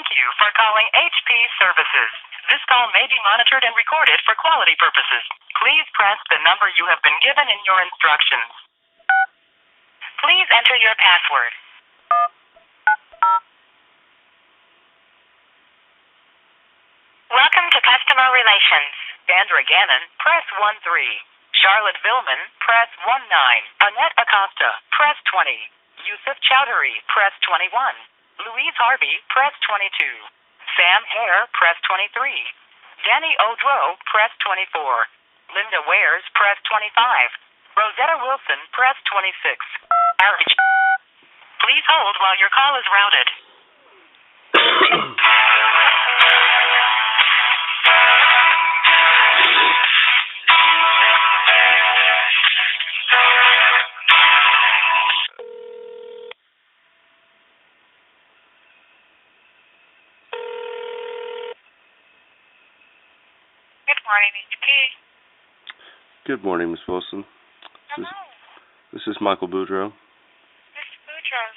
Thank you for calling HP Services. This call may be monitored and recorded for quality purposes. Please press the number you have been given in your instructions. Please enter your password. Welcome to Customer Relations. Sandra Gannon, press 13. Charlotte Villman, press 19. Annette Acosta, press 20. Yusuf Chowdhury, press 21. Louise Harvey, press 22. Sam Hare, press 23. Danny O'Drow, press 24. Linda Wares, press 25. Rosetta Wilson, press 26. Please hold while your call is routed. Good morning, HP. Good morning, Miss Wilson. Hello. This is Michael Boudreaux. Mr. Boudreaux,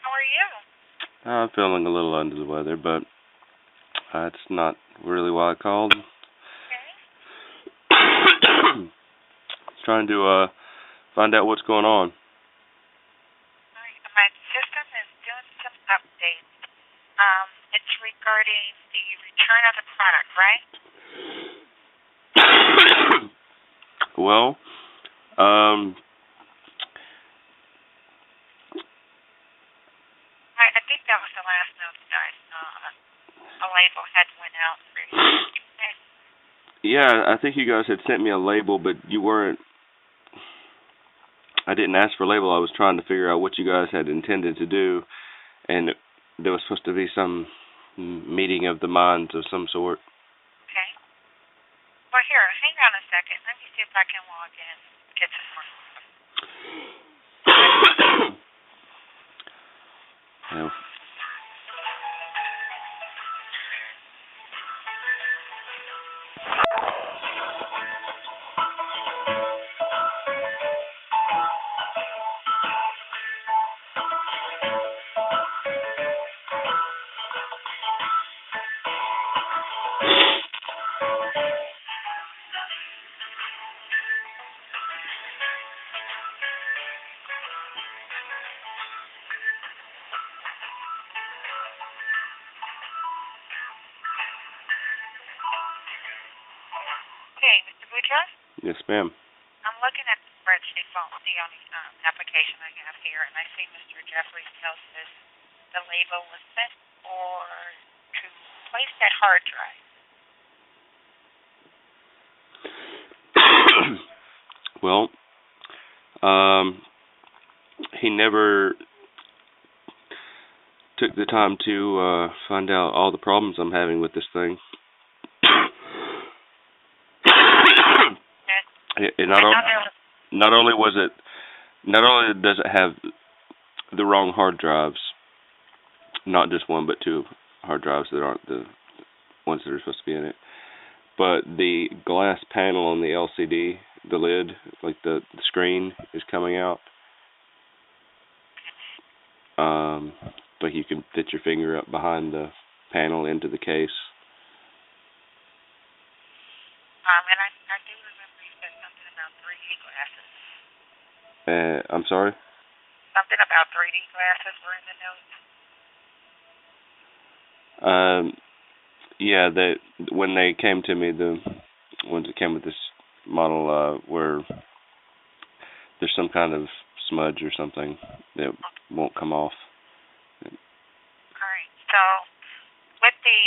how are you? I'm feeling a little under the weather, but that's not really why I called. Okay. Trying to find out what's going on. My system is doing some updates. It's regarding the return of the product, right? Well, I think that was the last note that I saw. A label had went out for you. yeah, I think you guys had sent me a label, but you weren't. I didn't ask for a label. I was trying to figure out what you guys had intended to do, and there was supposed to be some meeting of the minds of some sort. Okay. Well, here, hang on a second. Let me see if I can log in. Get some more. Yeah. Okay, Mr. Boudreaux? Yes, ma'am. I'm looking at the spreadsheet on the application I have here, and I see Mr. Jeffries tells us the label was sent for to place that hard drive. Well, he never took the time to find out all the problems I'm having with this thing. Not only does it have the wrong hard drives, not just one but two hard drives that aren't the ones that are supposed to be in it, but the glass panel on the LCD, the lid, like the screen, is coming out. Like you can fit your finger up behind the panel into the case. And I do remember you said something about 3D glasses. I'm sorry? Something about 3D glasses were in the notes. Yeah, when they came to me, the ones that came with this model were there's some kind of smudge or something that won't come off. All right. So with the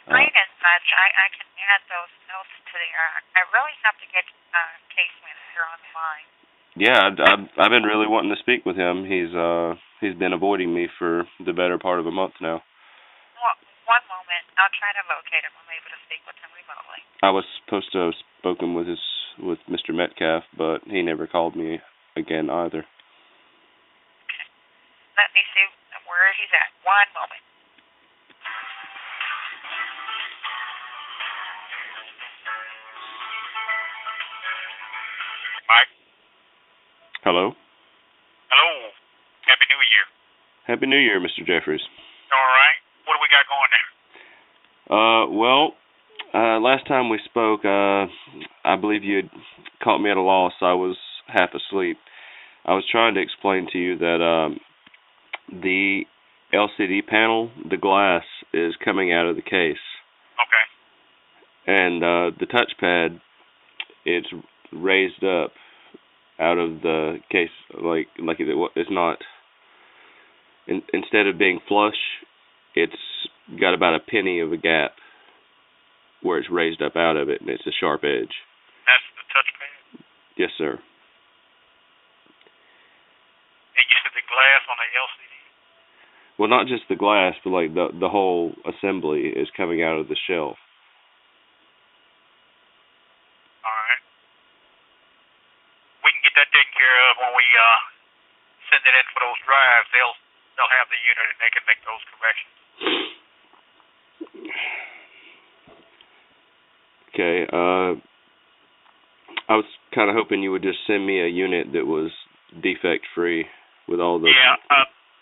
screen and such, I can add those notes to there. I really have to get case manager on the line. Yeah, I've been really wanting to speak with him. He's been avoiding me for the better part of a month now. Well, one moment. I'll try to locate him. I'm able to speak with him remotely. I was supposed to have spoken with Mr. Metcalf, but he never called me again either. Okay. Let me see where he's at. One moment. Mike? Hello? Hello. Happy New Year. Happy New Year, Mr. Jeffries. All right. What do we got Well, last time we spoke, I believe you had caught me at a loss. I was half asleep. I was trying to explain to you that the LCD panel, the glass, is coming out of the case. Okay. And the touchpad, it's raised up out of the case, like it's not. Instead of being flush, it's got about a penny of a gap where it's raised up out of it, and it's a sharp edge. That's the touchpad? Yes, sir. And you said the glass on the LCD? Well, not just the glass, but like the whole assembly is coming out of the shelf. All right. We can get that taken care of when we send it in for those drives. They'll have the unit and they can make those corrections. Okay. I was kind of hoping you would just send me a unit that was defect free with all the. Yeah.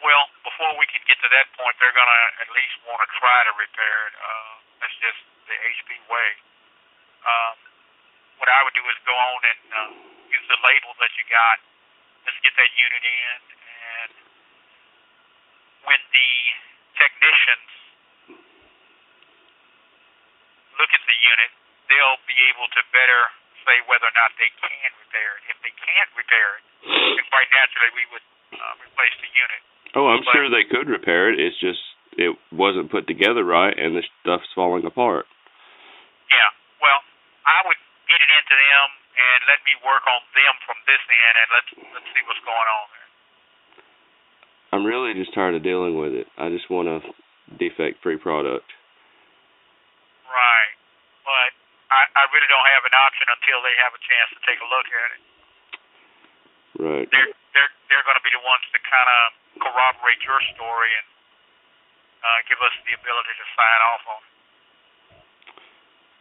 Well, before we can get to that point, they're gonna at least want to try to repair it. That's just the HP way. What I would do is go on and use the label that you got. Let's get that unit in, and when the technicians look at the unit, they'll be able to better say whether or not they can repair it. If they can't repair it, then quite naturally we would replace the unit. Oh, I'm sure they could repair it. It's just it wasn't put together right, and the stuff's falling apart. Yeah. Well, I would get it into them and let me work on them from this end, and let's see what's going on there. I'm really just tired of dealing with it. I just want a defect-free product. Right. But I really don't have an option until they have a chance to take a look at it. Right. They're going to be the ones to kind of corroborate your story and give us the ability to sign off on it.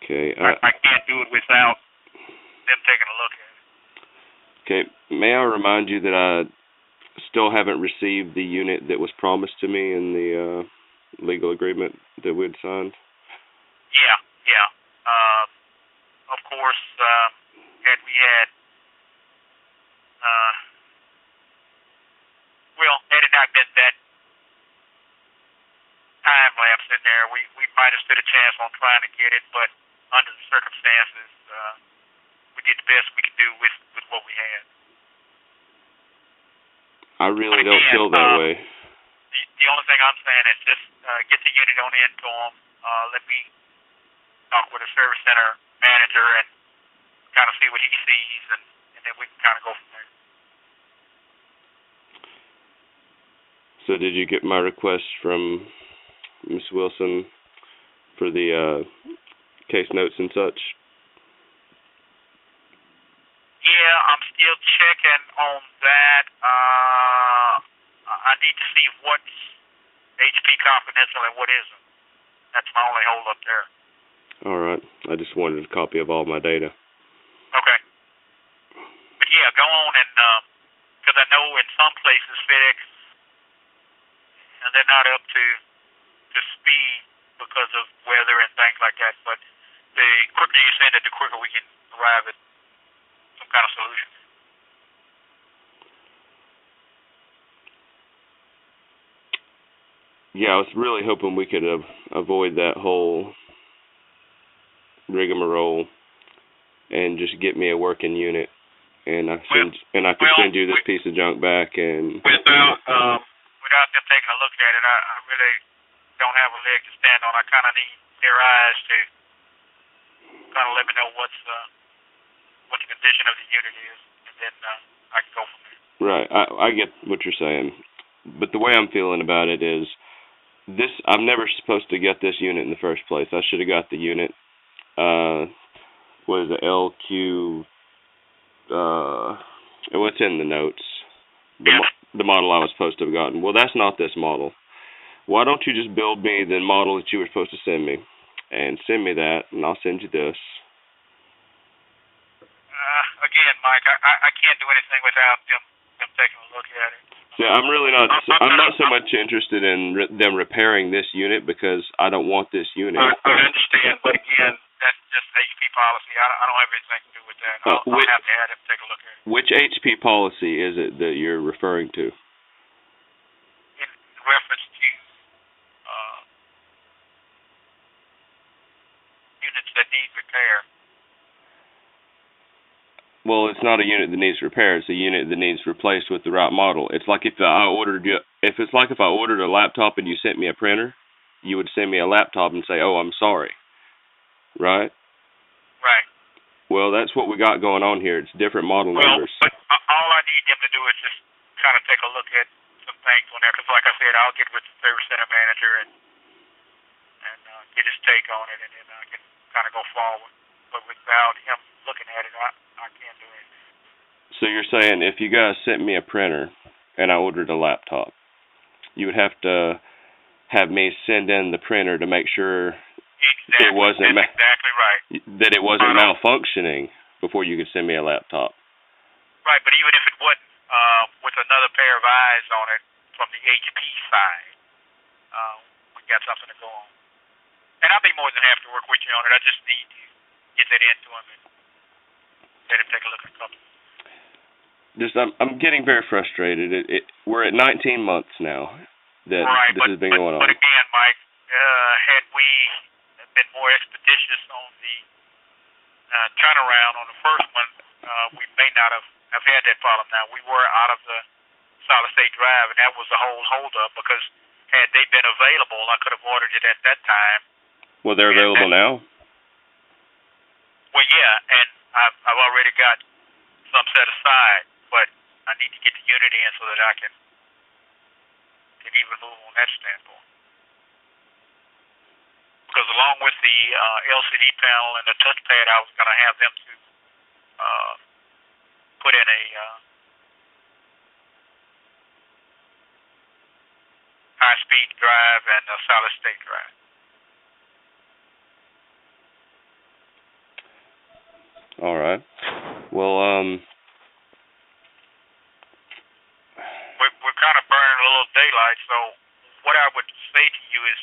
Okay. I can't do it without them taking a look at it. Okay. May I remind you that I still haven't received the unit that was promised to me in the legal agreement that we'd signed? Yeah. Of course, had we had, had it not been that time lapse in there, we might have stood a chance on trying to get it, but under the circumstances, we did the best we could do with what we had. I really don't feel that way. The only thing I'm saying is just get the unit on in to them. Let me talk with a service center manager and kind of see what he sees, and then we can kind of go from there. So did you get my request from Ms. Wilson for the case notes and such? Yeah, I'm still checking on that. I need to see what's HP confidential and what isn't. That's my only hold up there. All right. I just wanted a copy of all my data. Okay. But yeah, go on and, because I know in some places FedEx, and they're not up to speed because of weather and things like that, but the quicker you send it, the quicker we can arrive at some kind of solution. Yeah, I was really hoping we could avoid that whole rigmarole and just get me a working unit, and I could send you this piece of junk back. And without them taking a look at it, I really don't have a leg to stand on. I kind of need their eyes to kind of let me know what the condition of the unit is, and then I can go from there. Right, I get what you're saying, but the way I'm feeling about it is this: I'm never supposed to get this unit in the first place. I should have got the unit. What is it? LQ. What's in the notes? The model I was supposed to have gotten. Well, that's not this model. Why don't you just build me the model that you were supposed to send me, and send me that, and I'll send you this. Again, Mike, I can't do anything without them taking a look at it. Yeah, I'm really not. I'm not so much interested in them repairing this unit because I don't want this unit. I understand, but again, that's just HP policy. I don't have anything to do with that. I'll have to have them take a look at it. Which HP policy is it that you're referring to? In reference to units that need repair. Well, it's not a unit that needs repair. It's a unit that needs replaced with the right model. It's like if I ordered a laptop and you sent me a printer, you would send me a laptop and say, "Oh, I'm sorry." Right? Right. Well, that's what we got going on here. It's different model numbers. But all I need them to do is just kind of take a look at some things on there, because like I said, I'll get with the service center manager and get his take on it, and then I can kind of go forward. But without him looking at it, I can't do anything. So you're saying if you guys sent me a printer and I ordered a laptop, you would have to have me send in the printer to make sure exactly. it wasn't That's exactly right. That it wasn't malfunctioning before you could send me a laptop. Right, but even if it wasn't, with another pair of eyes on it from the HP side, we got something to go on. And I'll be more than happy to work with you on it. I just need to get that into him and let him take a look at a couple. I'm getting very frustrated. We're at 19 months now that this has been going on. But again, Mike, had we been more expeditious on the turnaround on the first one, we may not have had that problem. Now, we were out of the solid-state drive, and that was the whole holdup, because had they been available, I could have ordered it at that time. Well, they're available now? Well, yeah, and I've already got some set aside, but I need to get the unit in so that I can even move on that standpoint. Because along with the LCD panel and the touchpad, I was going to have them to put in a high-speed drive and a solid-state drive. All right. Well, we're kind of burning a little daylight, so what I would say to you is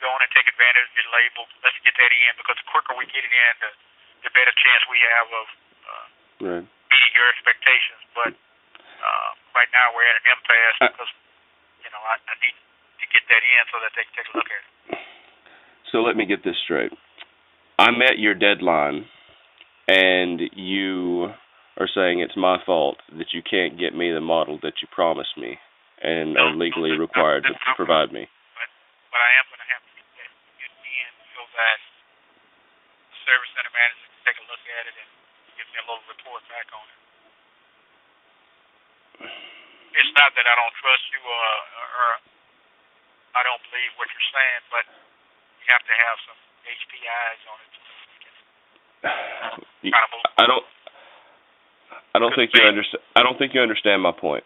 go on and take advantage of your label. Let's get that in, because the quicker we get it in, the better chance we have of meeting your expectations. But right now we're at an impasse because, I need to get that in so that they can take a look at it. So let me get this straight. I met your deadline, and you are saying it's my fault that you can't get me the model that you promised me and are legally required to provide me. But I am going to have to get in so that the service center manager can take a look at it and give me a little report back on it. It's not that I don't trust you or I don't believe what you're saying, but you have to have some HP eyes on it. I don't think you understand my point.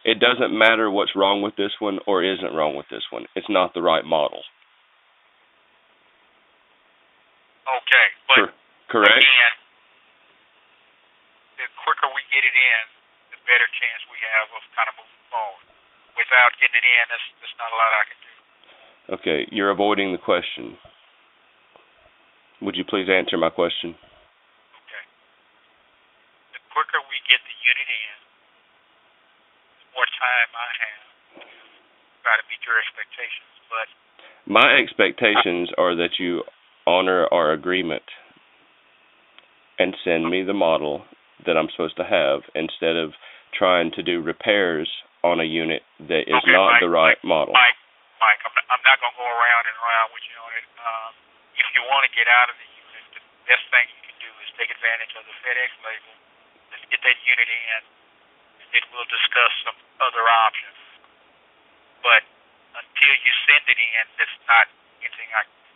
It doesn't matter what's wrong with this one or isn't wrong with this one. It's not the right model. Okay, but correct. Again, the quicker we get it in, the better chance we have of kind of moving forward. Without getting it in, there's not a lot I can do. Okay, you're avoiding the question. Would you please answer my question? Okay. The quicker we get the unit in, the more time I have to try to meet your expectations. But my expectations are that you honor our agreement and send me the model that I'm supposed to have instead of trying to do repairs on a unit that is not the right model. Mike, I'm not going to go around and around with you on it. If you want to get out of the unit, the best thing you can do is take advantage of the FedEx label. Let's get that unit in, and then we'll discuss some other options. But until you send it in, there's not anything I can do.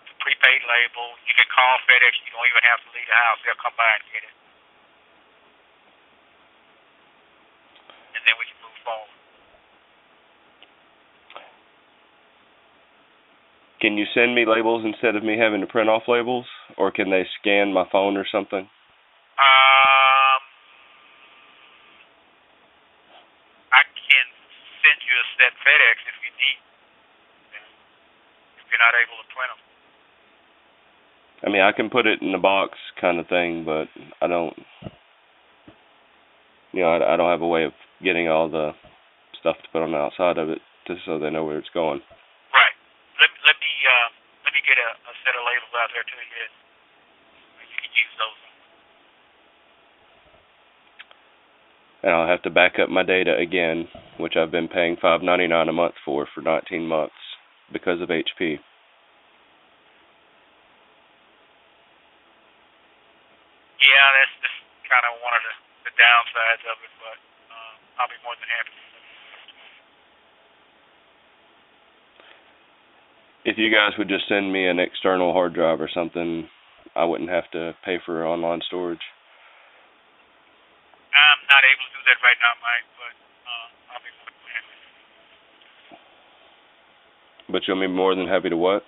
It's a prepaid label. You can call FedEx. You don't even have to leave the house. They'll come by and get it. And then we can move forward. Can you send me labels instead of me having to print off labels? Or can they scan my phone or something? you're not able to print them. I mean, I can put it in a box kind of thing, but I don't, I don't have a way of getting all the stuff to put on the outside of it just so they know where it's going. Right. Let me get a set of labels out there to you. You can use those. And I'll have to back up my data again, which I've been paying $5.99 a month for 19 months because of HP. Yeah, that's just kind of one of the downsides of it, but I'll be more than happy to. If you guys would just send me an external hard drive or something, I wouldn't have to pay for online storage. I'm not able to do that right now, Mike, but I'll be more than happy. But you'll be more than happy to what?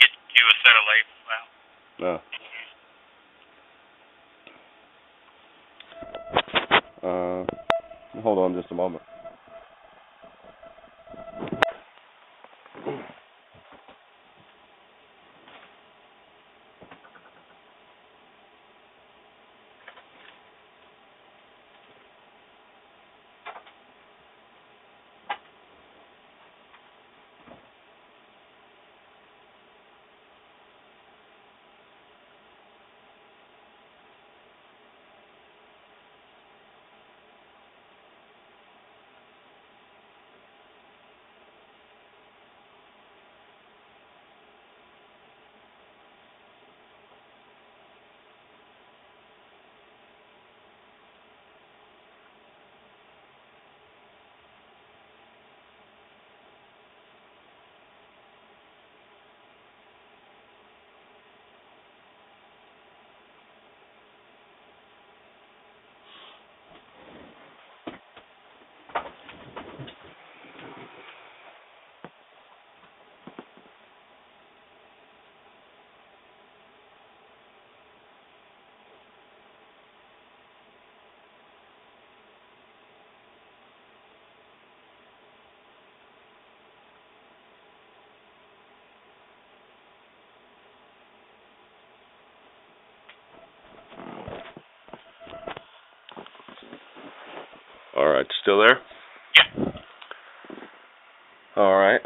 Get you a set of labels out. No. Hold on just a moment. All right, still there? Yeah. All right.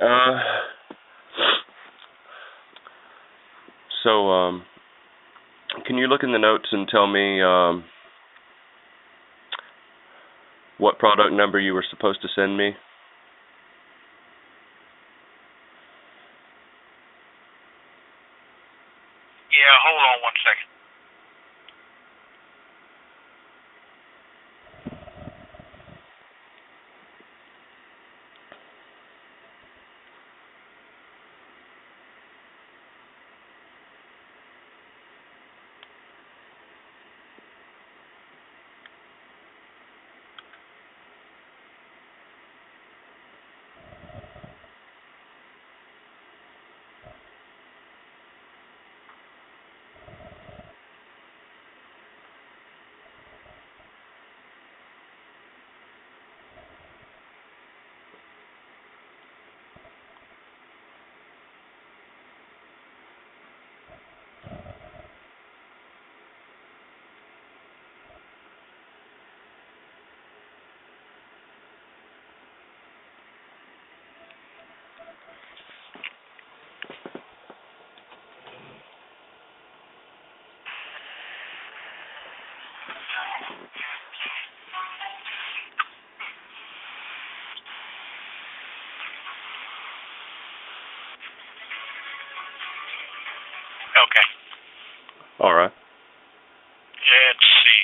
So, can you look in the notes and tell me what product number you were supposed to send me? Yeah, hold on one second. Okay. All right. Let's see.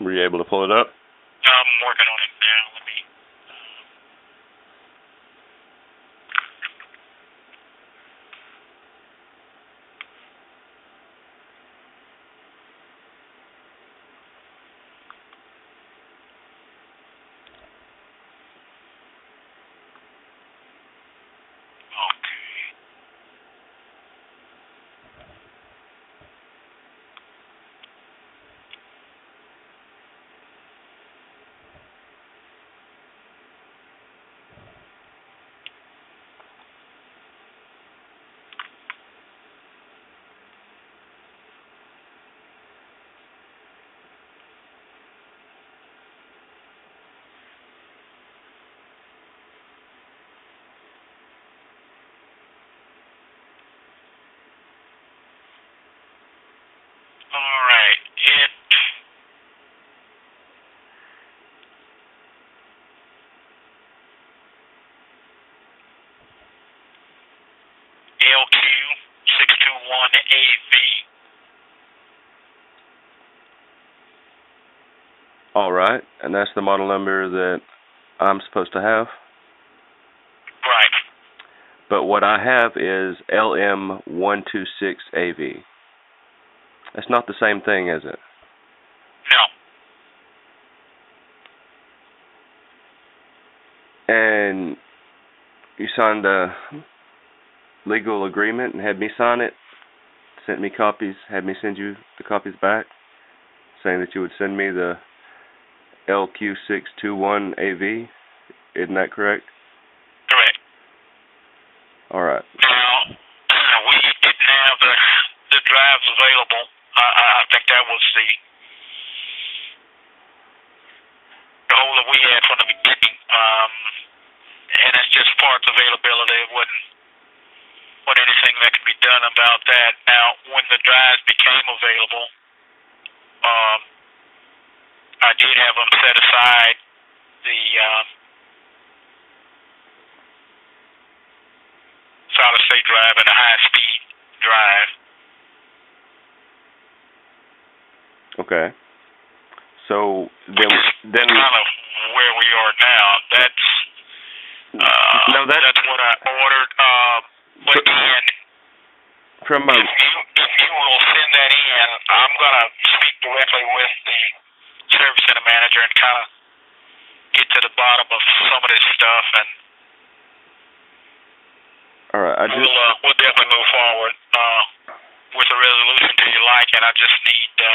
Were you able to pull it up? I'm working on it now. Let me. All right. LQ621AV. All right, and that's the model number that I'm supposed to have? Right. But what I have is LM126AV. That's not the same thing, is it? No. And you signed a legal agreement and had me sign it, sent me copies, had me send you the copies back, saying that you would send me the LQ621AV. Isn't that correct? Correct. All right. Now, we didn't have the drives available. I think that was the hole that we had from the beginning. And it's just parts availability. It wasn't anything that could be done about that. Now, when the drives became available, I did have them set aside the solid-state drive and a high-speed drive. Okay. So then kind of where we are now. That's that's what I ordered. But then, from my, if you will send that in, I'm gonna speak directly with the service center manager and kind of get to the bottom of some of this stuff, and all right, we'll definitely move forward with a resolution to your liking. I just need to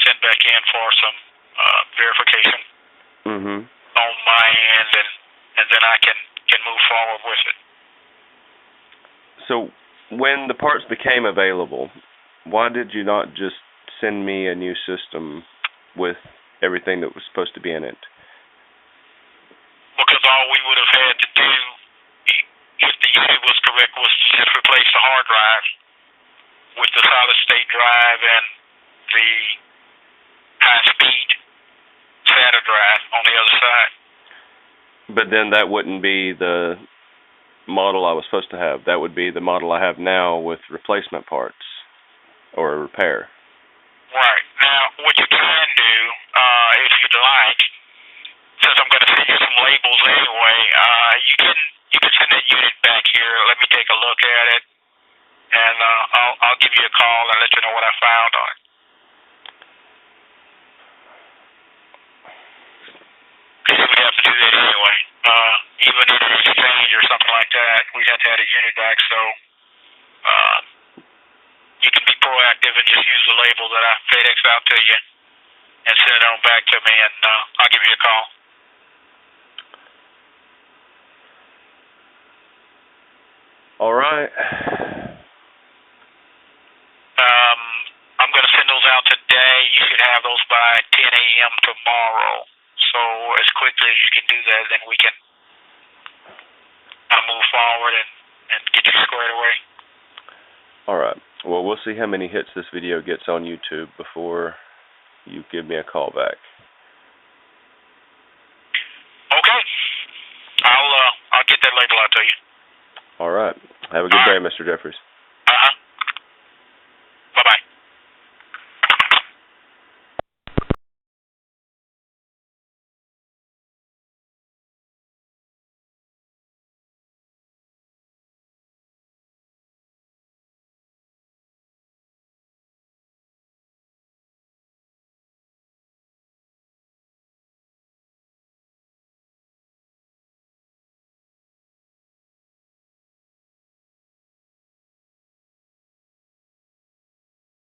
send back in for some verification on my end, and then I can move forward with it. So when the parts became available, why did you not just send me a new system with everything that was supposed to be in it? Because all we would have had to do, if the unit was correct, was to just replace the hard drive with the solid-state drive and the high-speed SATA drive on the other side. But then that wouldn't be the model I was supposed to have. That would be the model I have now with replacement parts or repair. Right. Now, what you can do, if you'd like, since I'm going to send you some labels anyway, you can send that unit back here. Let me take a look at it, and I'll give you a call and let you know what I found on it. Because we'd have to do that anyway. Even in an exchange or something like that, we'd have to have a unit back. So you can be proactive and just use the label that I FedEx out to you and send it on back to me, and I'll give you a call. All right. I'm going to send those out today. You should have those by 10 a.m. tomorrow. So as quickly as you can do that, then we can move forward and get you squared away. All right. Well, we'll see how many hits this video gets on YouTube before you give me a call back. Okay. I'll All right. Have a good day, Mr. Jeffries.